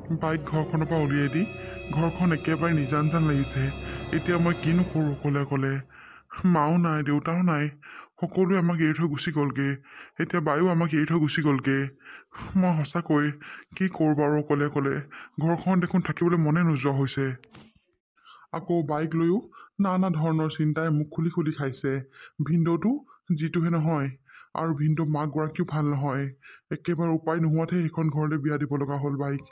Bike ঘৰখনৰ পৰা উলিয়াই দি ঘৰখন একেবাৰে নিজান যেন লাগিছে। এতিয়া মই কিনো কৰোঁ অকলে অকলে। মাও নাই, দেউতাও নাই, সকলোৱে আমাক এৰি থৈ গুচি গ'লগে। এতিয়া বায়ো আমাক এৰি থৈ গুচি গ'লগে। মই সঁচাকৈ কি কৰোঁ বাৰু অকলে অকলে। ঘৰখন দেখোন থাকিবলৈ মনে নোযোৱা হৈছে। আকৌ বাইক লৈও নানা ধৰণৰ চিন্তাই মুখ খুলি খুলি খাইছে। ভিনদেউটো যিটোহে নহয়, আৰু ভিনদেউ মাকগৰাকীও ভাল নহয়। একেবাৰে উপায় নোহোৱাতহে সেইখন ঘৰলৈ বিয়া দিব লগা হ'ল বাইক।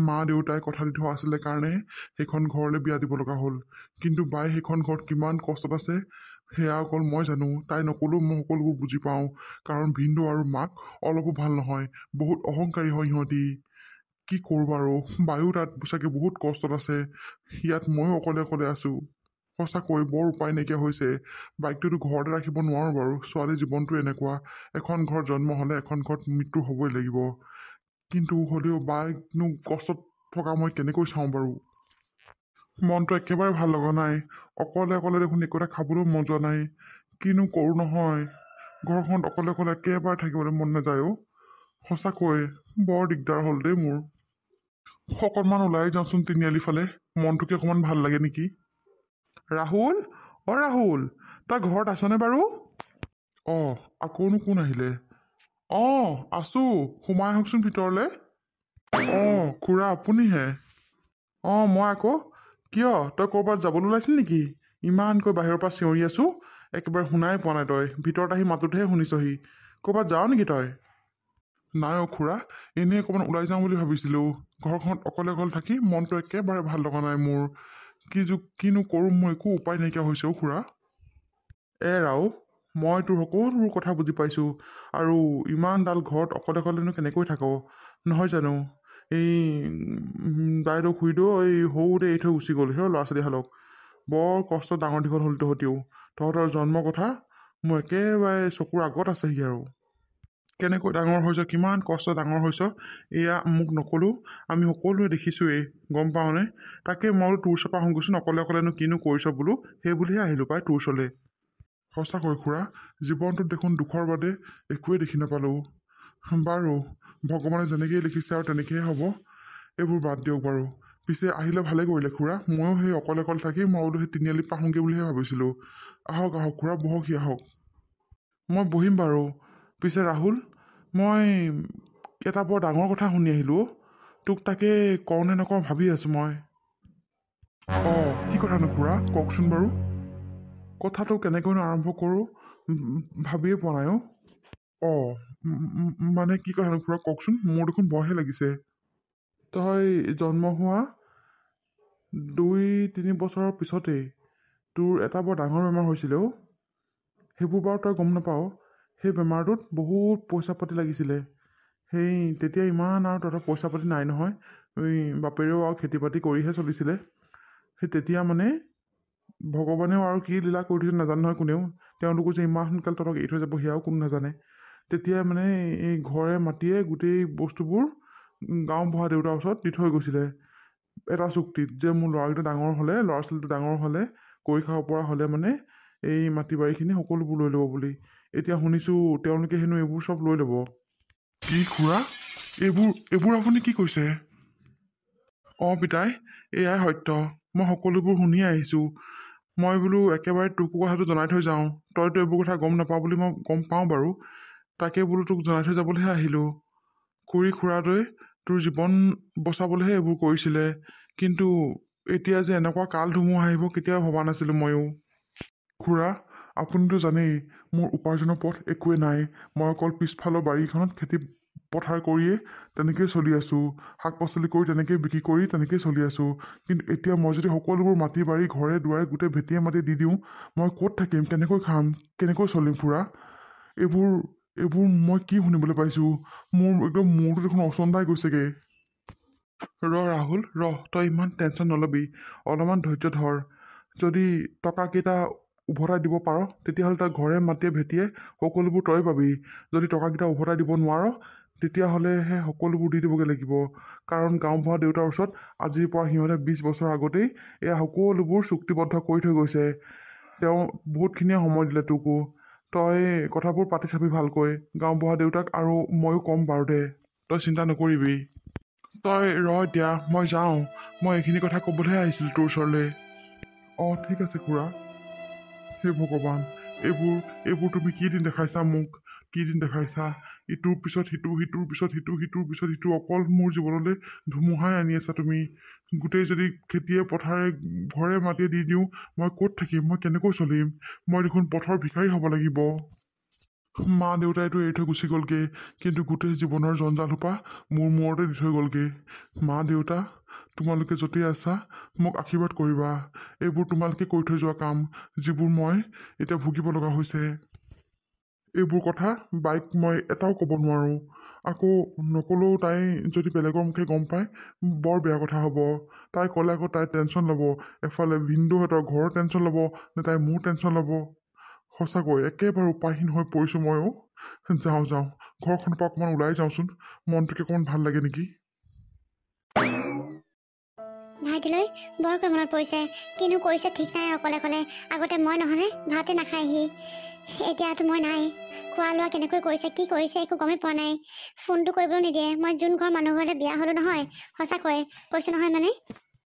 মা দেউতাই কথা দি থোৱা আছিলে কাৰণে সেইখন ঘৰলৈ বিয়া দিব লগা হ'ল। কিন্তু বাই সেইখন ঘৰত কিমান কষ্টত আছে সেয়া অকল মই জানো। তাই নকলেও মই সকলোবোৰ বুজি পাওঁ। কাৰণ ভিনদেউ আৰু মাক অলপো ভাল নহয়, বহুত অহংকাৰী হয় সিহঁতি। কি কৰোঁ বাৰু, বায়ু তাত চাগে বহুত কষ্টত আছে। ইয়াত ময়ো অকলে অকলে আছোঁ। সঁচাকৈ বৰ উপায় নাইকিয়া হৈছে। বাইকটোতো ঘৰতে ৰাখিব নোৱাৰোঁ বাৰু, ছোৱালী জীৱনটো এনেকুৱা। এখন ঘৰত জন্ম হ'লে এখন ঘৰত মৃত্যু হ'বই লাগিব। কিন্তু হ'লেও বাইকনো কষ্টত থকা মই কেনেকৈ চাওঁ বাৰু। মনটো একেবাৰে ভাল লগা নাই। অকলে অকলে দেখোন একো এটা খাবলৈও মন যোৱা নাই। কিনো কৰোঁ নহয়, ঘৰখনত অকলে অকলে একেবাৰে থাকিবলৈ মন নাযায় অ'। সঁচাকৈ বৰ দিগদাৰ হ'ল দেই মোৰ। অকণমান ওলাই যাওঁচোন তিনিআলি ফালে, মনটোকে অকণমান ভাল লাগে নেকি। ৰাহুল, ৰাহুল, তই ঘৰত আছনে বাৰু? আকৌনো কোন আহিলে? আছোঁ, সোমাই আহকচোন ভিতৰলৈ। খুৰা আপুনিহে? মই আকৌ। কিয়, তই ক'ৰবাত যাবলৈ ওলাইছিল নেকি? ইমানকৈ বাহিৰৰ পৰা চিঞৰি আছোঁ, একেবাৰে শুনাই পোৱা নাই তই। ভিতৰত আহি মাতোতেহে শুনিছহি। ক'ৰবাত যাৱ নেকি তই? নাই খুৰা, এনেই অকণমান ওলাই যাওঁ বুলি ভাবিছিলোঁ। ঘৰখনত অকলে অকলে থাকি মনটো একেবাৰে ভাল লগা নাই মোৰ। কিনো কৰোঁ, মোৰ একো উপায় নাইকিয়া হৈছে খুৰা। ৰাও, মই তোৰ সকলোবোৰ কথা বুজি পাইছোঁ। আৰু ইমানডাল ঘৰত অকলে অকলেনো কেনেকৈ থাক নহয় জানো? এই বাইদেউ খুৰীদেউ এই সৰুতে এৰি থৈ গুচি গ'ল সেই ল'ৰা ছোৱালীহালক। বৰ কষ্ট ডাঙৰ দীঘল হ'ল তহঁতিও। তহঁতৰ জন্মৰ কথা মোৰ একেবাৰে চকুৰ আগত আছেহি আৰু। কেনেকৈ ডাঙৰ হৈছ, কিমান কষ্ট ডাঙৰ হৈছ, এয়া মোক নক'লেও আমি সকলোৱে দেখিছোঁৱেই, গম পাওঁনে? তাকে মই তোৰ ওচৰপৰা আহোঁগৈচোন, অকলে অকলেনো কিনো কৰিছ বোলো, সেই বুলিহে আহিলোঁ পাই তোৰ ওচৰলৈ। সঁচাকৈ খুৰা, জীৱনটোত দেখোন দুখৰ বাদে একোৱেই দেখি নাপালোঁ। বাৰু, ভগৱানে যেনেকেই লিখিছে আৰু তেনেকেই হ'ব। এইবোৰ বাদ দিয়ক বাৰু। পিছে আহিলে ভালে কৰিলে খুৰা। ময়ো সেই অকলে অকলে থাকি মই বোলো সেই তিনিআলিত পাহোঁগৈ বুলিহে ভাবিছিলোঁ। আহক আহক খুৰা, বহকহি আহক। মই বহিম বাৰু। পিছে ৰাহুল, মই এটা বৰ ডাঙৰ কথা শুনি আহিলোঁ। তোক তাকে কওঁ নে নকওঁ ভাবি আছোঁ মই। কি কথানো খুৰা, কওকচোন বাৰু। কথাটো কেনেকৈনো আৰম্ভ কৰোঁ ভাবিয়ে পোৱা নাই মানে কি কথানো খুৰা, কওকচোন। মোৰ দেখোন ভয়হে লাগিছে। তই জন্ম হোৱা 2-3 বছৰৰ পিছতেই তোৰ এটা বৰ ডাঙৰ বেমাৰ হৈছিলে সেইবোৰ বাৰু তই গম নাপাৱ। সেই বেমাৰটোত বহুত পইচা পাতি লাগিছিলে। তেতিয়া ইমান আৰু তহঁতৰ পইচা পাতি নাই নহয়। বাপেৰেও আৰু খেতি বাতি কৰিহে চলিছিলে। তেতিয়া মানে ভগৱানেও আৰু কি লীলা কৰি থৈছে নাজানো নহয় কোনেও। তেওঁলোকো যে ইমান সোনকালে তহঁতক এৰি থৈ যাব সেয়াও কোনো নাজানে। তেতিয়া মানে এই ঘৰে মাটিয়ে গোটেই বস্তুবোৰ গাঁওবুঢ়া দেউতাৰ ওচৰত দি থৈ গৈছিলে এটা চুক্তিত, যে মোৰ ল'ৰাকেইটা ডাঙৰ হ'লে, ল'ৰা ছোৱালীটো ডাঙৰ হ'লে, কৰি খাব পৰা হ'লে মানে এই মাটি বাৰীখিনি সকলোবোৰ লৈ ল'ব বুলি। এতিয়া শুনিছোঁ তেওঁলোকে হেনো এইবোৰ চব লৈ ল'ব। কি খুৰা, এইবোৰ আপুনি কি কৈছে? পিতাই, এয়াই সত্য। মই সকলোবোৰ শুনি আহিছোঁ। মই বোলো একেবাৰে তোকো কথাটো জনাই থৈ যাওঁ। তইতো এইবোৰ কথা গম নাপাওঁ বুলি মই গম পাওঁ বাৰু। তাকে বোলো তোক জনাই থৈ যাবলৈহে আহিলোঁ। খুৰাটোৱে তোৰ জীৱন বচাবলৈহে এইবোৰ কৰিছিলে। কিন্তু এতিয়া যে এনেকুৱা কাল ধুমুহা আহিব কেতিয়াও ভবা নাছিলোঁ ময়ো। খুৰা, আপুনিতো জানেই মোৰ উপাৰ্জনৰ পথ একোৱেই নাই। মই অকল পিছফালৰ বাৰীখনত খেতি পথাৰ কৰিয়ে তেনেকেই চলি আছোঁ। শাক পাচলি কৰি তেনেকেই বিক্ৰী কৰি তেনেকেই চলি আছোঁ। কিন্তু এতিয়া মই যদি সকলোবোৰ মাটি বাৰী ঘৰে দুৱাৰে গোটেই ভেটিয়ে মাটি দি দিওঁ, মই ক'ত থাকিম, কেনেকৈ খাম, কেনেকৈ চলিম খুৰা? এইবোৰ মই কি শুনিবলৈ পাইছোঁ? মোৰ একদম মূৰটো দেখোন অচন্দাই গৈছেগৈ। ৰাহুল, তই ইমান টেনশ্যন নল'বি, অলপমান ধৈৰ্য ধৰ। যদি টকাকেইটা উভতাই দিব পাৰ তেতিয়াহ'লে তই ঘৰে মাটিয়ে ভেটিয়ে সকলোবোৰ তই পাবি। যদি টকাকেইটা উভতাই দিব নোৱাৰ তেতিয়াহ'লে সেই সকলোবোৰ দি দিবগৈ লাগিব। কাৰণ গাঁওবুঢ়া দেউতাৰ ওচৰত আজিৰ পৰা সিহঁতে 20 বছৰ আগতেই এয়া সকলোবোৰ চুক্তিবদ্ধ কৰি থৈ গৈছে। তেওঁ বহুতখিনিয়ে সময় দিলে তোকো। তই কথাবোৰ পাতি চাবি ভালকৈ। গাঁওবুঢ়া দেউতাক আৰু ময়ো ক'ম বাৰু দে, তই চিন্তা নকৰিবি। তই ৰ এতিয়া মই যাওঁ মই এইখিনি কথা ক'বলৈহে আহিছিলোঁ তোৰ ওচৰলৈ অঁ ঠিক আছে খুৰা হে ভগৱান এইবোৰ তুমি কি দিন দেখাইছা মোক কি দিন দেখাইছা ইটোৰ পিছত সিটো সিটোৰ পিছত সিটো সিটোৰ পিছত সিটো অকল মোৰ জীৱনলৈ ধুমুহাই আনি আছা তুমি গোটেই যদি খেতিয়ে পথাৰে ঘৰে মাটিয়ে দি দিওঁ মই ক'ত থাকিম মই কেনেকৈ চলিম মই দেখোন পথৰ ভিখাৰী হ'ব লাগিব মা দেউতাইতো এৰি থৈ গুচি গ'লগৈ কিন্তু গোটেই জীৱনৰ জঞ্জাল সোপা মোৰ মূৰতে দি থৈ গ'লগৈ মা দেউতা তোমালোকে য'তেই আছা মোক আশীৰ্বাদ কৰিবা এইবোৰ তোমালোকে কৰি থৈ যোৱা কাম যিবোৰ মই এতিয়া ভুগিব লগা হৈছে এইবোৰ কথা বাইক মই এটাও ক'ব নোৱাৰোঁ আকৌ নক'লেও তাই যদি বেলেগৰ মুখে গম পায় বৰ বেয়া কথা হ'ব তাই ক'লে আকৌ তাই টেনশ্যন ল'ব এফালে ভিনদেউহঁতৰ ঘৰৰ টেনশ্যন ল'ব নে তাই মোৰ টেনশ্যন ল'ব সঁচাকৈ একেবাৰে উপায়হীন হৈ পৰিছোঁ ময়ো যাওঁ ঘৰখনৰ পৰা অকণমান ওলাই যাওঁচোন মনটোকে অকণমান ভাল লাগে নেকি ভাইটিলৈ বৰকৈ মনত পৰিছে কিনো কৰিছে ঠিক নাই অকলে অকলে আগতে মই নহ'লে ভাতে নাখায়হি এতিয়াতো মই নাই খোৱা লোৱা কেনেকৈ কৰিছে কি কৰিছে একো গমেই পোৱা নাই ফোনটো কৰিবলৈ নিদিয়ে মই যোন ঘৰ মানুহ ঘৰলৈ বিয়া হ'লোঁ নহয় সঁচাকৈ কৈছোঁ নহয় মানে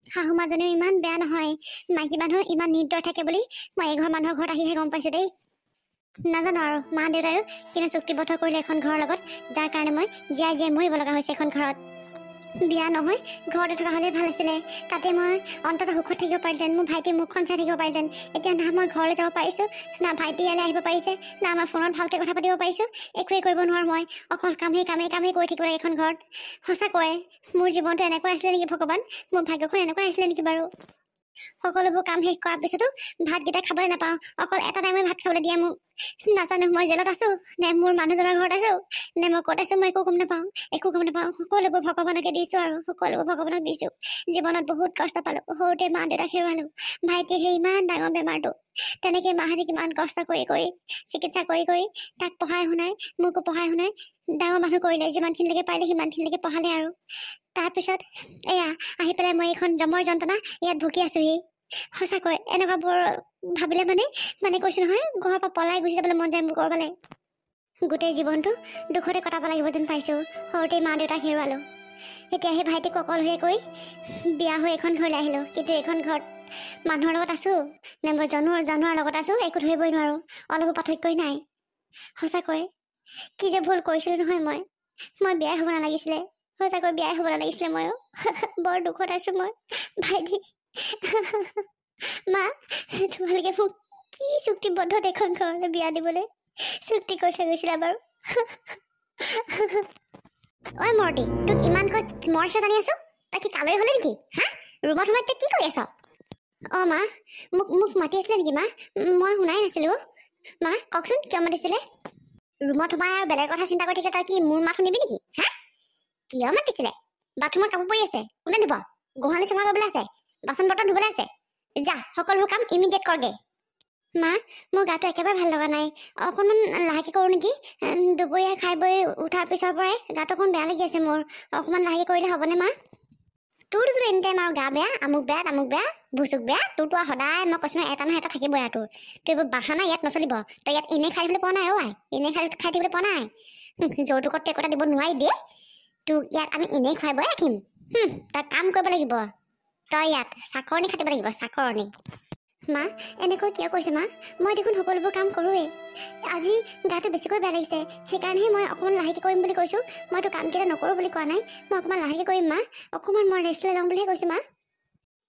শাহু মাজনীও ইমান বেয়া নহয় মাইকী মানুহ ইমান নিৰ্দয় থাকে বুলি মই এঘৰ মানুহৰ ঘৰত আহিহে গম পাইছোঁ দেই নাজানো আৰু মা দেউতায়ো কিন্তু চুক্তিবদ্ধ কৰিলে এখন ঘৰৰ লগত যাৰ কাৰণে মই জীয়াই মৰিব লগা হৈছে এখন ঘৰত বিয়া নহয় ঘৰতে থকা হ'লে ভাল আছিলে তাতে মই অন্ততঃ সুখত থাকিব পাৰিলেন মোৰ ভাইটিৰ মুখখন চাই থাকিব পাৰিলেন এতিয়া না মই ঘৰলৈ যাব পাৰিছোঁ না ভাইটি ইয়ালৈ আহিব পাৰিছে না মই ফোনত ভালকৈ কথা পাতিব পাৰিছোঁ একোৱেই কৰিব নোৱাৰোঁ মই অকল কামেই কৰি থাকিব লাগে এখন ঘৰত সঁচাকৈ মোৰ জীৱনটো এনেকুৱা আছিলে নেকি ভগৱান মোৰ ভাগ্যখন এনেকুৱা আহিছিলে নেকি বাৰু সকলোবোৰ কাম শেষ কৰাৰ পিছতো ভাতকেইটা খাবলৈ নাপাওঁ অকল এটা টাইমে ভাত খাবলৈ দিয়ে মোক নাজানো মই জেলত আছোঁ নে মোৰ মানুহজনৰ ঘৰত আছোঁ নে মই ক'ত আছোঁ মই একো গম নাপাওঁ সকলোবোৰ ভগৱানকে দিছোঁ আৰু সকলোবোৰ ভগৱানক দিছোঁ জীৱনত বহুত কষ্ট পালোঁ সৰুতে মা দেউতাক হেৰুৱালোঁ ভাইটিয়ে সেই ইমান ডাঙৰ বেমাৰটো তেনেকৈ মাহঁতে কিমান কষ্ট কৰি চিকিৎসা কৰি তাক পঢ়াই শুনাই মোকো পঢ়াই শুনাই ডাঙৰ মানুহ কৰিলে যিমানখিনিলৈকে পাৰিলে সিমানখিনিলৈকে পঢ়ালে আৰু তাৰপিছত এয়া আহি পেলাই মই এইখন জমৰ যন্ত্ৰণা ইয়াত ভুগি আছোঁহি সঁচাকৈ এনেকুৱাবোৰ ভাবিলে মানে কৈছোঁ নহয় ঘৰৰ পৰা পলাই গুচি যাবলৈ মন যায় মোৰ ক'ৰবালৈ গোটেই জীৱনটো দুখতে কটাব লাগিব যেন পাইছোঁ সৰুতে মা দেউতাক হেৰুৱালোঁ এতিয়া সেই ভাইটিক অকলশৰীয়া কৰি বিয়া হৈ এখন ঘৰলৈ আহিলোঁ কিন্তু এইখন ঘৰত মানুহৰ লগত আছোঁ নে মই জানোৱাৰ লগত আছোঁ একো ধৰিবই নোৱাৰোঁ অলপো পাৰ্থক্যই নাই সঁচাকৈ কি যে ভুল কৰিছিলোঁ নহয় মই বিয়াই হ'ব নালাগিছিলে সঁচাকৈ বিয়াই হ'ব নালাগিছিলে ময়ো বৰ দুখত আছোঁ মই ভাইটি মা তোমালোকে মোক কি চুক্তিবদ্ধ এখন ঘৰলৈ বিয়া দিবলৈ চুক্তি কৰি থৈ গৈছিলা বাৰু ঐ মৰ্টি তোক ইমানকৈ মৰিছে জানি আছোঁ তই কি কালৈ হ'লে নেকি হা ৰুমত সোমাই তই কি কৰি আছ অঁ মা মোক মাতি আছিলে নেকি মা মই শুনাই নাছিলোঁ মা কওকচোন কিয় মাতিছিলে ৰুমত সোমাই আৰু বেলেগ কথা চিন্তা কৰি থাকিলে তই কি মোৰ মাত শুনিবি নেকি হা কিয় মাতিছিলে বাথৰুমত কাপোৰ পৰি আছে কোনে দিব গোহালি চাফা কৰিবলৈ আছে বাচন বৰ্তন ধুবলৈ আছে যা সকলোবোৰ কাম ইমিডিয়েট কৰগে মা মোৰ গাটো একেবাৰে ভাল লগা নাই অকণমান লাহেকৈ কৰোঁ নেকি দুপৰীয়া খাই বৈ উঠাৰ পিছৰ পৰাই গাটো অকণমান বেয়া লাগি আছে মোৰ অকণমান লাহেকৈ কৰিলে হ'বনে মা তোৰতো এনি টাইম আৰু গা বেয়া আমুক বেয়া তামুক বেয়া ভুচুক বেয়া তোৰতো আৰু সদায় মই কৈছোঁ এটা নহয় এটা থাকিবই আৰু তোৰ এইবোৰ বাহানা ইয়াত নচলিব তই ইয়াত এনেই খাই থাকিবলৈ পোৱা নাই অ' এনেই খাই থাকিবলৈ পোৱা নাই যৌতুকত একোটা দিব নোৱাৰি দেই তোক ইয়াত আমি এনেই খুৱাই বৈ ৰাখিম তই কাম কৰিব লাগিব তই ইয়াত চাকৰণি খাটিব লাগিব চাকৰণি মা এনেকৈ কিয় কৈছে মা মই দেখোন সকলোবোৰ কাম কৰোঁৱেই আজি গাটো বেছিকৈ বেয়া লাগিছে সেইকাৰণেহে মই অকণমান লাহেকৈ কৰিম বুলি কৈছোঁ মইতো কামকেইটা নকৰোঁ বুলি কোৱা নাই মই অকণমান লাহেকৈ কৰিম মা অকণমান মই ৰেষ্ট লৈ ল'ম বুলিহে কৈছোঁ মা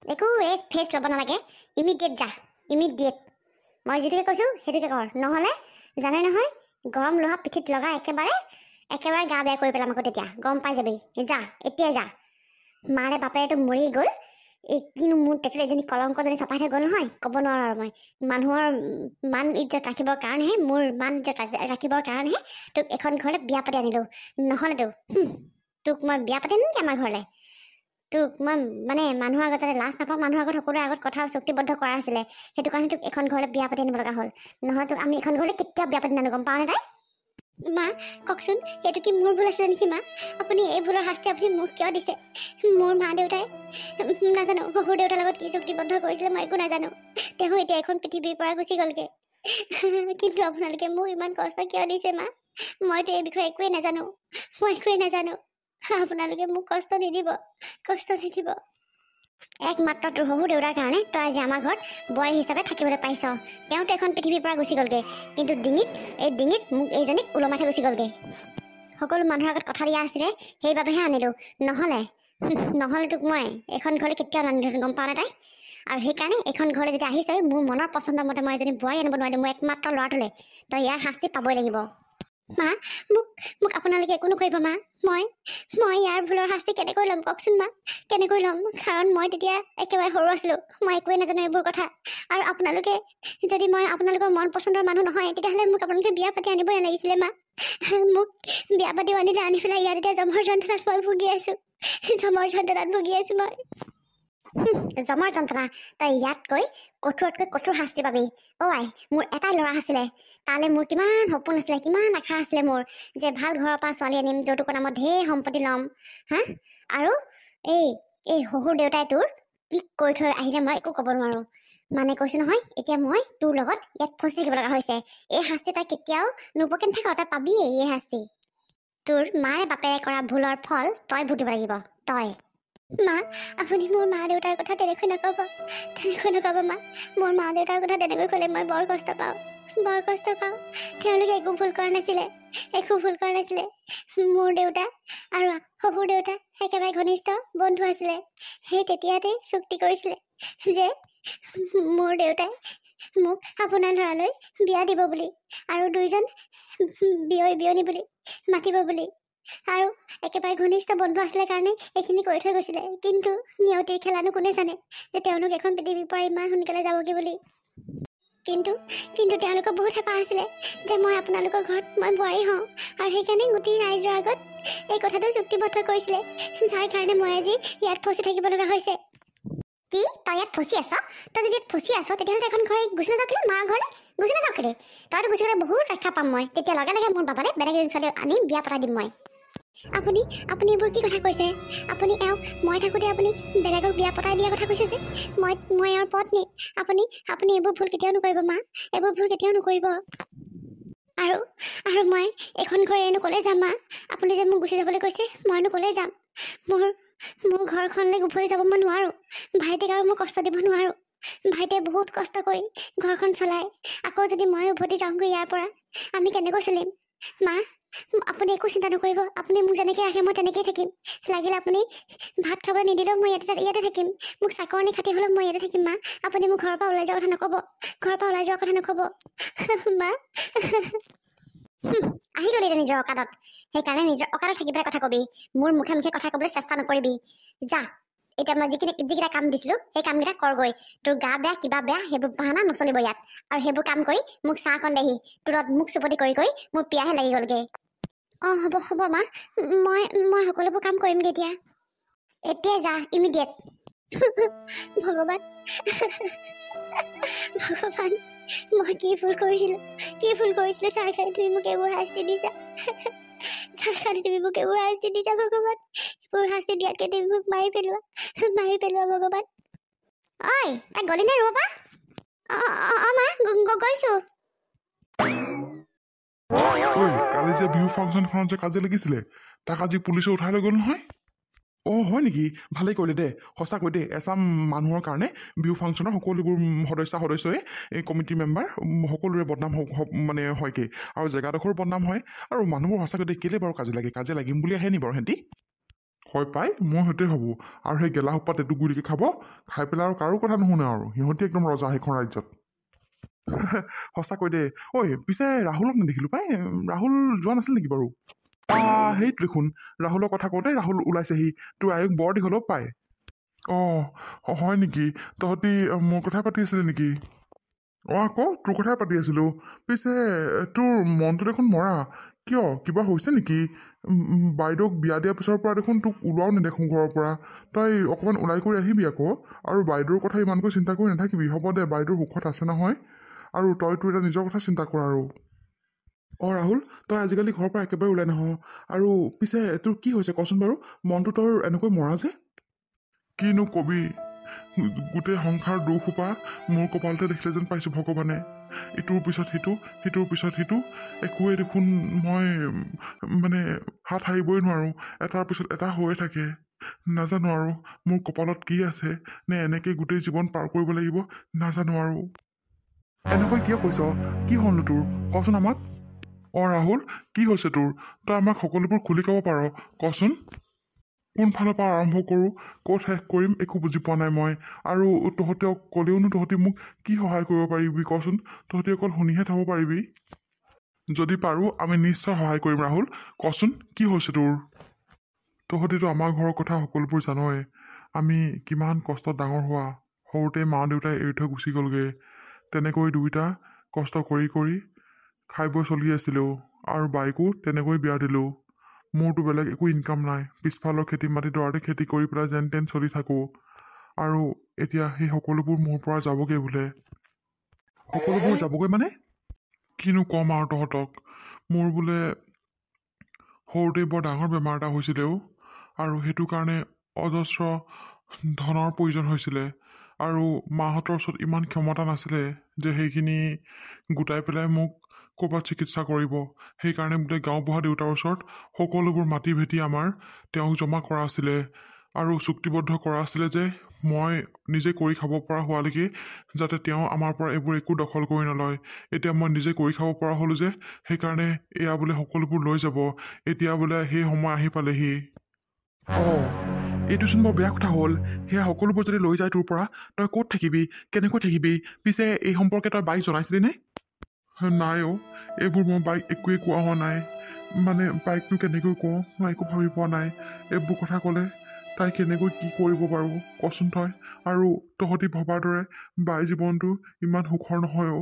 একো ৰেষ্ট ফেষ্ট ল'ব নালাগে ইমিডিয়েট যা ইমিডিয়েট মই যিটোকে কৈছোঁ সেইটোকে কৰ নহ'লে জানে নহয় গৰম লোহা পিঠিত লগা একেবাৰে গা বেয়া কৰি পেলাম আকৌ তেতিয়া গম পাই যাবি যা এতিয়াই যা মাৰে বাপেৰেতো মৰি গ'ল এই কিনো মোৰ তেখেতে এজনী কলংক যদি চপাই থৈ গ'ল নহয় ক'ব নোৱাৰোঁ আৰু মই মানুহৰ মান ইজ্জত ৰাখিবৰ কাৰণেহে মোৰ মান ইজ্জত ৰাখিবৰ কাৰণেহে তোক এখন ঘৰলৈ বিয়া পাতি আনিলোঁ নহ'লেতো তোক মই বিয়া পাতি আনিম নেকি আমাৰ ঘৰলৈ তোক মই মানুহৰ আগত যাতে লাজ নাপাওঁ মানুহৰ আগত সকলোৰে আগত কথা চুক্তিবদ্ধ কৰা আছিলে সেইটো কাৰণে তোক এখন ঘৰলৈ বিয়া পাতি আনিব লগা হ'ল নহ'লে তোক আমি এখন ঘৰলৈ কেতিয়াও বিয়া পাতি নানো গম পাওঁনে তাই মা কওকচোন এইটো কি মোৰ ভুল আছিলে নেকি মা আপুনি এই ভুলৰ শাস্তি আপুনি মোক কিয় দিছে মোৰ মা দেউতাই নাজানো শহুৰ দেউতাৰ লগত কি চুক্তিবদ্ধ কৰিছিলে মই একো নাজানো তেওঁ এতিয়া এখন পৃথিৱীৰ পৰা গুচি গ'লগৈ কিন্তু আপোনালোকে মোক ইমান কষ্ট কিয় দিছে মা মইতো এই বিষয়ে একোৱেই নাজানো আপোনালোকে মোক কষ্ট নিদিব, কষ্ট নিদিব। একমাত্ৰ তোৰ শহুৰ দেউতাৰ কাৰণে তই আজি আমাৰ ঘৰত বোৱাৰী হিচাপে থাকিবলৈ পাইছ। তেওঁতো এখন পৃথিৱীৰ পৰা গুচি গ'লগে, কিন্তু ডিঙিত মোক এইজনীক ওলমাই থৈ গুচি গ'লগে। সকলো মানুহৰ আগত কথা দিয়া আছিলে, সেইবাবেহে আনিলো। নহ'লে তোক মই এখন ঘৰলৈ কেতিয়াও নানিলো, গম পাওঁ নে তাই? আৰু সেইকাৰণে এখন ঘৰলৈ যেতিয়া আহিছে, মোৰ মনৰ পচন্দৰ মতে মই এজনী বোৱাৰী আনিব নোৱাৰিলো, মোৰ একমাত্ৰ ল'ৰাটোলৈ। তই ইয়াৰ শাস্তি পাবই লাগিব। মা, মোক আপোনালোকে একো নকৰিব মা। মই ইয়াৰ ভুলৰ শাস্তি কেনেকৈ ল'ম কওকচোন মা, কেনেকৈ ল'ম? কাৰণ মই তেতিয়া একেবাৰে সৰু আছিলোঁ, মই একোৱে নাজানো এইবোৰ কথা। আৰু আপোনালোকে যদি মই আপোনালোকৰ মন পচন্দৰ মানুহ নহয়, তেতিয়াহ'লে মোক আপোনালোকে বিয়া পাতি আনিবই নালাগিছিলে মা। মোক বিয়া পাতিও আনি পেলাই ইয়াত এতিয়া জমৰ যন্ত্ৰণাত মই ভুগি আছোঁ, জমৰ যন্ত্ৰণাত ভুগি আছোঁ মই। জমৰ যন্ত্ৰণা? তই ইয়াতকৈ কঠোৰতকৈ কঠোৰ শাস্তি পাবি। আই, মোৰ এটাই ল'ৰা আছিলে, তালৈ মোৰ কিমান সপোন আছিলে, কিমান আশা আছিলে মোৰ, যে ভাল ঘৰৰ পৰা ছোৱালী আনিম, যৌতুকৰ নামত ঢেৰ সম্পত্তি ল'ম। আৰু এই শহুৰ দেউতাই তোৰ কি কৰি থৈ আহিলে মই একো ক'ব নোৱাৰোঁ। মানে কৈছোঁ নহয়, এতিয়া মই তোৰ লগত ইয়াত ফচি থাকিব লগা হৈছে। এই শাস্তি তই কেতিয়াও নোপোৱাকৈ নাথাক, তই পাবিয়েই এই শাস্তি। তোৰ মাৰে বাপেৰে কৰা ভুলৰ ফল তই ভুগিব লাগিব, তই। মা, আপুনি মোৰ মা দেউতাৰ কথা তেনেকৈ নক'ব মা। মোৰ মা দেউতাৰ কথা তেনেকৈ ক'লে মই বৰ কষ্ট পাওঁ। তেওঁলোকে একো ভুল কৰা নাছিলে। মোৰ দেউতা আৰু শহুৰ দেউতা একেবাৰে ঘনিষ্ঠ বন্ধু আছিলে। সেই তেতিয়াতে চুক্তি কৰিছিলে যে মোৰ দেউতাই মোক আপোনাৰ ল'ৰালৈ বিয়া দিব বুলি, আৰু দুইজন বিয়নী বুলি মাতিব বুলি। আৰু একেবাৰে ঘনিষ্ঠ বন্ধু আছিলে কাৰণে এইখিনি কৰি থৈ গৈছিলে। কিন্তু নিয়তিৰ খেলানো কোনে জানে যে তেওঁলোক এখন পৃথিৱীৰ পৰা ইমান সোনকালে যাবগৈ বুলি। কিন্তু তেওঁলোকৰ বহুত হেঁপাহ আছিলে যে মই আপোনালোকৰ ঘৰত মই বোৱাৰী হওঁ, আৰু সেইকাৰণে গোটেই ৰাইজৰ আগত এই কথাটো চুক্তিবদ্ধ কৰিছিলে, যাৰ কাৰণে মই আজি ইয়াত ফচি থাকিব লগা হৈছে। কি তই ইয়াত ফচি আছ? তই যদি ইয়াত ফচি আছ, তেতিয়াহ'লে এখন ঘৰে গুচি নাযাওঁ কেলে? মাৰ ঘৰলৈ গুচি নাযাওঁ কেলে? তইতো গুচি গ'লে বহুত ৰক্ষা পাম মই। তেতিয়া লগে লগে মোৰ বাবালে বেলেগ এজন ছোৱালী আনি বিয়া পতাই দিম মই। আপুনি এইবোৰ কি কথা কৈছে? আপুনি এওঁক মই থাকোঁতে আপুনি বেলেগক বিয়া পতাই দিয়া কথা কৈছে যে? মই এওঁৰ পত্নী। আপুনি এইবোৰ ভুল কেতিয়াও নকৰিব মা, এইবোৰ ভুল কেতিয়াও নকৰিব। আৰু মই এখন ঘৰেনো ক'লে যাম মা? আপুনি যে মোক গুচি যাবলৈ কৈছে, মইনো ক'লে যাম? মোৰ ঘৰখনলৈ উভতি যাব মই নোৱাৰোঁ। ভাইটিক আৰু মই কষ্ট দিব নোৱাৰোঁ। ভাইটিয়ে বহুত কষ্ট কৰি ঘৰখন চলায়, আকৌ যদি মই উভতি যাওঁগৈ ইয়াৰ পৰা, আমি কেনেকৈ চলিম? মা, আপুনি একো চিন্তা নকৰিব। আপুনি মোক যেনেকৈ ৰাখে মই তেনেকৈয়ে থাকিম। লাগিলে আপুনি ভাত খাবলৈ নিদিলেও মই ইয়াতে থাকিম। মোক চাকৰণি খাটি হ'লেও মই ইয়াতে থাকিম মা। আপুনি মোক ঘৰৰ পৰা ওলাই যোৱাৰ কথা নক'ব। মা আহি গ'লি এতিয়া নিজৰ অকাদত। সেইকাৰণে নিজৰ অকাদত থাকি পেলাই কথা কবি, মোৰ মুখে মুখে কথা ক'বলৈ চেষ্টা নকৰিবি। যা, এতিয়া মই যিকেইটা কাম দিছিলোঁ সেই কামকেইটা কৰগৈ। তোৰ গা বেয়া কিবা বেয়া সেইবোৰ বাহানা নচলিব ইয়াত। আৰু সেইবোৰ কাম কৰি মোক চাহকণ দেহি তোৰত মোক চুপতি কৰি মোৰ পিয়াহে লাগি গ'লগে। হ'ব মা, মই সকলোবোৰ কাম কৰিমগৈ এতিয়া যা, ইমিডিয়েট। ভগৱান, মই কি ভুল কৰিছিলো ছাৰ খালি তুমি মোক এইবোৰ শাস্তি দিছা। ভগৱান, এইবোৰ শাস্তি দিয়াতকৈ তুমি মোক মাৰি পেলোৱা ভগৱান। ঐ, তাই গলি নে ৰ'বা? মা গৈছো। কালি যে বিহু ফাংচনখনত যে কাজিয়া লাগিছিলে, তাক আজি পুলিচে উঠাই লৈ গ'ল নহয়। হয় নেকি? ভালেই কৰিলে দে, সঁচাকৈ দেই। এচাম মানুহৰ কাৰণে বিহু ফাংচনৰ সকলোবোৰ সদস্যই এই কমিটিৰ মেম্বাৰ সকলোৰে বদনাম মানে হয়গৈ, আৰু জেগাডোখৰো বদনাম হয়। আৰু মানুহবোৰ সঁচাকৈ দেই কেলৈ বাৰু কাজিয়া লাগিম বুলি আহে নি বাৰু সিহঁতি? হয় পাই, মই সেইটোৱে ভাবোঁ। আৰু সেই গেলাসোপাত এইটো গুলিকে খাই পেলাই আৰু কাৰো কথা নুশুনে, আৰু সিহঁতি একদম ৰজা সেইখন ৰাজ্যত। সঁচাকৈ দেই। পিছে ৰাহুলক নেদেখিলোঁ পাই, ৰাহুল যোৱা নাছিল নেকি বাৰু? সেইটো দেখোন, ৰাহুলৰ কথা কওঁতে ৰাহুল ওলাইছেহি। তোৰ আয়োগ বৰ দীঘল পায়। হয় নেকি? তহঁতি মোৰ কথা পাতি আছিলি নেকি? আকৌ তোৰ কথাই পাতি আছিলোঁ। পিছে তোৰ মনটো দেখোন মৰা, কিয়? কিবা হৈছে নেকি? বাইদেউক বিয়া দিয়াৰ পিছৰ পৰা দেখোন তোক ওলোৱাও নেদেখোঁ ঘৰৰ পৰা। তই অকণমান ওলাই কৰি আহিবি আকৌ। আৰু বাইদেউৰ কথা ইমানকৈ চিন্তা কৰি নাথাকিবি, হ'ব দে, বাইদেউৰ সুখত আছে নহয়। আৰু তই তোৰ এতিয়া নিজৰ কথা চিন্তা কৰ আৰু। ৰাহুল, তই আজিকালি ঘৰৰ পৰা একেবাৰে ওলাই নাহ। আৰু পিছে তোৰ কি হৈছে কচোন বাৰু? মনটো তোৰ এনেকৈ মৰা যে? কিনো কবি, গোটেই সংসাৰ দুখ সোপা মোৰ কপালতে দেখিলে যেন পাইছোঁ ভগৱানে। ইটোৰ পিছত সিটো সিটোৰ পিছত সিটো একোৱে দেখোন মই মানে হাত সাৰিবই নোৱাৰোঁ। এটাৰ পিছত এটা হৈয়ে থাকে। নাজানো আৰু মোৰ কপালত কি আছে, নে এনেকৈ গোটেই জীৱন পাৰ কৰিব লাগিব, নাজানো আৰু। এনেকৈ কিয় কৈছ? কি হ'লনো তোৰ? কচোন আমাক। ৰাহুল, কি হৈছে তোৰ? তই আমাক সকলোবোৰ খুলি ক'ব পাৰ, কচোন। কোনফালৰ পৰা আৰম্ভ কৰোঁ, ক'ত শেষ কৰিম, একো বুজি পোৱা নাই মই। আৰু তহঁতে ক'লেওনো তহঁতি মোক কি সহায় কৰিব পাৰিবি কচোন? তহঁতি অকল শুনিহে থ'ব পাৰিবি। যদি পাৰোঁ আমি নিশ্চয় সহায় কৰিম। ৰাহুল, কচোন কি হৈছে তোৰ? তহঁতিতো আমাৰ ঘৰৰ কথা সকলোবোৰ জানই। আমি কিমান কষ্টত ডাঙৰ হোৱা। সৰুতে মা দেউতাই এৰি থৈ গুচি গ'লগৈ। তেনেকৈ দুয়োটা কষ্ট কৰি কৰি খাই বৈ চলি আছিলোঁ। আৰু বাইকো তেনেকৈ বিয়া দিলোঁ। মোৰতো বেলেগ একো ইনকাম নাই। পিছফালৰ খেতি মাটি দৰাতে খেতি কৰি পেলাই যেন তেন চলি থাকোঁ। আৰু এতিয়া সেই সকলোবোৰ মোৰ পৰা যাবগৈ বোলে। সকলোবোৰ যাবগৈ মানে? কিনো ক'ম আৰু তহঁতক। মোৰ বোলে সৰুতে বৰ ডাঙৰ বেমাৰ এটা হৈছিলেও, আৰু সেইটো কাৰণে অজস্ৰ ধনৰ প্ৰয়োজন হৈছিলে। আৰু মাহঁতৰ ওচৰত ইমান ক্ষমতা নাছিলে যে সেইখিনি গোটাই পেলাই মোক ক'ৰবাত চিকিৎসা কৰিব। সেইকাৰণে বোলে গাঁওবুঢ়া দেউতাৰ ওচৰত সকলোবোৰ মাটি ভেটি আমাৰ তেওঁক জমা কৰা আছিলে। আৰু চুক্তিবদ্ধ কৰা আছিলে যে মই নিজে কৰি খাব পৰা হোৱালৈকে যাতে তেওঁ আমাৰ পৰা এইবোৰ একো দখল কৰি নলয়। এতিয়া মই নিজে কৰি খাব পৰা হ'লোঁ যে, সেইকাৰণে এয়া বোলে সকলোবোৰ লৈ যাব। এতিয়া বোলে সেই সময় আহি পালেহি। এইটোচোন বৰ বেয়া কথা হ'ল। সেয়া সকলোবোৰ যদি লৈ যায় তোৰ পৰা, তই ক'ত থাকিবি, কেনেকৈ থাকিবি? পিছে এই সম্পৰ্কে তই বাইক জনাইছিলি নে? নাই এইবোৰ মই বাইক একোৱেই কোৱা হোৱা নাই। মানে বাইকনো কেনেকৈ কওঁ, মই একো ভাবি পোৱা নাই। এইবোৰ কথা ক'লে তাই কেনেকৈ কি কৰিব বাৰু কচোন তই। আৰু তহঁতি ভবাৰ দৰে বাই জীৱনটো ইমান সুখৰ নহয়ও।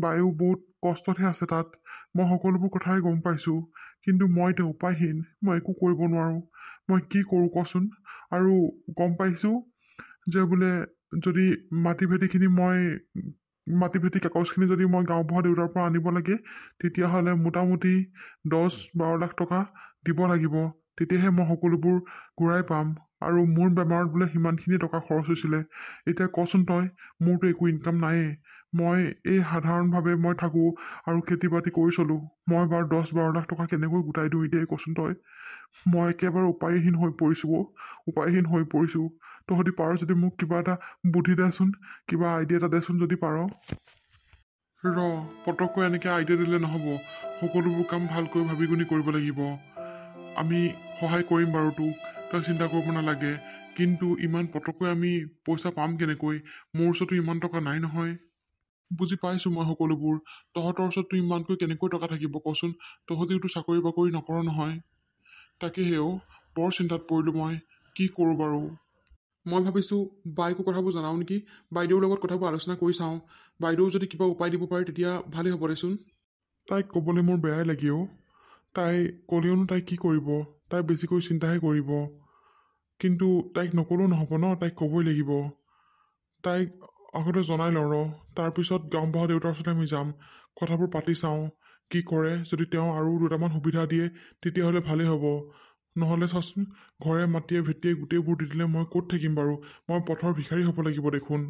বায়ো বহুত কষ্টতহে আছে তাত। মই সকলোবোৰ কথাই গম পাইছোঁ। কিন্তু মই এতিয়া উপায়হীন। মই একো কৰিব নোৱাৰোঁ। মই কি কৰোঁ কচোন? আৰু গম পাইছোঁ যে বোলে যদি মাটি ভেটি কাগজখিনি যদি মই গাঁওবুঢ়া দেউতাৰ পৰা আনিব লাগে, তেতিয়াহ'লে মোটামুটি 10-12 লাখ টকা দিব লাগিব। তেতিয়াহে মই সকলোবোৰ ঘূৰাই পাম। আৰু মোৰ বেমাৰত বোলে সিমানখিনি টকা খৰচ হৈছিলে। এতিয়া কচোন তই, মোৰতো একো ইনকাম নায়েই। মই এই সাধাৰণভাৱে মই থাকোঁ আৰু খেতি বাতি কৰি চলোঁ। মই বাৰু 10-12 লাখ টকা কেনেকৈ গোটাই দিওঁ এতিয়াই কচোন তই। মই একেবাৰে উপায়হীন হৈ পৰিছোঁ। তহঁতি পাৰ যদি মোক কিবা এটা বুদ্ধি দেচোন, কিবা আইডিয়া এটা দেচোন যদি পাৰ। পটককৈ এনেকৈ আইডিয়া দিলে নহ'ব। সকলোবোৰ কাম ভালকৈ ভাবি গুণি কৰিব লাগিব। আমি সহায় কৰিম বাৰু তোক, তই চিন্তা কৰিব নালাগে। কিন্তু ইমান পটককৈ আমি পইচা পাম কেনেকৈ? মোৰ ওচৰতো ইমান টকা নাই নহয়। বুজি পাইছোঁ মই সকলোবোৰ। তহঁতৰ ওচৰততো ইমানকৈ কেনেকৈ টকা থাকিব কচোন? তহঁতিওতো চাকৰি বাকৰি নকৰ নহয়। তাকেহে বৰ চিন্তাত পৰিলোঁ মই। কি কৰোঁ বাৰু? মই ভাবিছোঁ বাইকো কথাবোৰ জনাওঁ নেকি। বাইদেউৰ লগত কথাবোৰ আলোচনা কৰি চাওঁ। বাইদেউ যদি কিবা উপায় দিব পাৰে তেতিয়া ভালেই হ'ব দেচোন। তাইক ক'বলৈ মোৰ বেয়াই লাগে। তাই ক'লেওনো তাই কি কৰিব? তাই বেছিকৈ চিন্তাহে কৰিব। কিন্তু তাইক নক'লেও নহ'ব ন, তাইক ক'বই লাগিব। তাইক আগতে জনাই লওঁ তাৰপিছত গাঁওবুঢ়া দেউতাৰ ওচৰলৈ আমি যাম। কথাবোৰ পাতি চাওঁ কি কৰে। যদি তেওঁ আৰু দুটামান সুবিধা দিয়ে তেতিয়াহ'লে ভালেই হ'ব। নহ'লে চাচোন, ঘৰে মাটিয়ে ভেটিয়ে গোটেইবোৰ দি দিলে মই ক'ত থাকিম বাৰু? মই পথৰ ভিখাৰী হ'ব লাগিব দেখোন।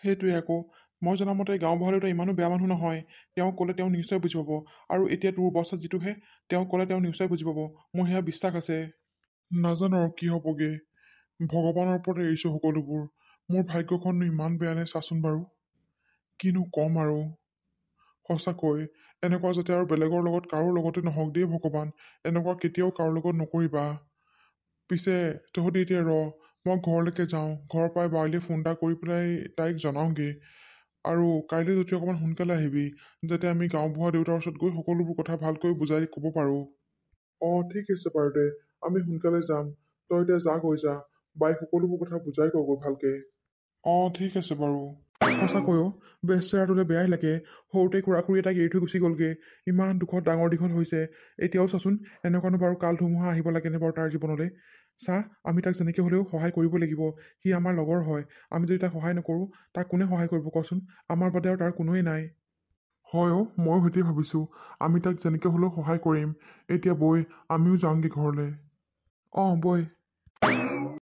সেইটোৱে আকৌ। মই জনামতে গাঁওবুঢ়া দেউতা ইমানো বেয়া মানুহ নহয়। তেওঁক ক'লে তেওঁ নিশ্চয় বুজি পাব। আৰু এতিয়া তোৰ অৱস্থা যিটোহে, তেওঁক ক'লে তেওঁ নিশ্চয় বুজি পাব। মোৰ সেয়া বিশ্বাস আছে। নাজানো আৰু কি হ'বগে। ভগৱানৰ ওপৰত এৰিছোঁ সকলোবোৰ। মোৰ ভাগ্যখননো ইমান বেয়া নে চাচোন বাৰু। কিনো ক'ম আৰু। সঁচাকৈ এনেকুৱা যাতে আৰু বেলেগৰ লগত কাৰো লগতে নহওক দেই ভগৱান। এনেকুৱা কেতিয়াও কাৰো লগত নকৰিবা। পিছে তহঁতি এতিয়া মই ঘৰলৈকে যাওঁ। ঘৰৰ পৰাই বাৰলৈ ফোন এটা কৰি পেলাই তাইক জনাওঁগৈ। আৰু কাইলৈ যদি অকণমান সোনকালে আহিবি, যাতে আমি গাঁওবুঢ়া দেউতাৰ ওচৰত গৈ সকলোবোৰ কথা ভালকৈ বুজাই ক'ব পাৰোঁ। ঠিক আছে বাৰু দে, আমি সোনকালে যাম। তই এতিয়া যা। বাইক সকলোবোৰ কথা বুজাই কগৈ ভালকে। ঠিক আছে বাৰু। সঁচাকৈ বেচেৰাটোলৈ বেয়াই লাগে। সৰুতে খুৰা খুৰীয়ে তাইক এৰি থৈ গুচি গ'লগৈ। ইমান দুখত ডাঙৰ দীঘল হৈছে। এতিয়াও চাচোন এনেকুৱানো বাৰু কাল ধুমুহা আহিব লাগেনে বাৰু তাৰ জীৱনলৈ? আমি তাক যেনেকৈ হ'লেও সহায় কৰিব লাগিব। সি আমাৰ লগৰ হয়। আমি যদি তাক সহায় নকৰোঁ, তাক কোনে সহায় কৰিব কচোন? আমাৰ বাদে আৰু তাৰ কোনোৱেই নাই। ময়ো সেইটোৱে ভাবিছোঁ। আমি তাক যেনেকৈ হ'লেও সহায় কৰিম। এতিয়া বৈ আমিও যাওঁগৈ ঘৰলৈ। বৈ।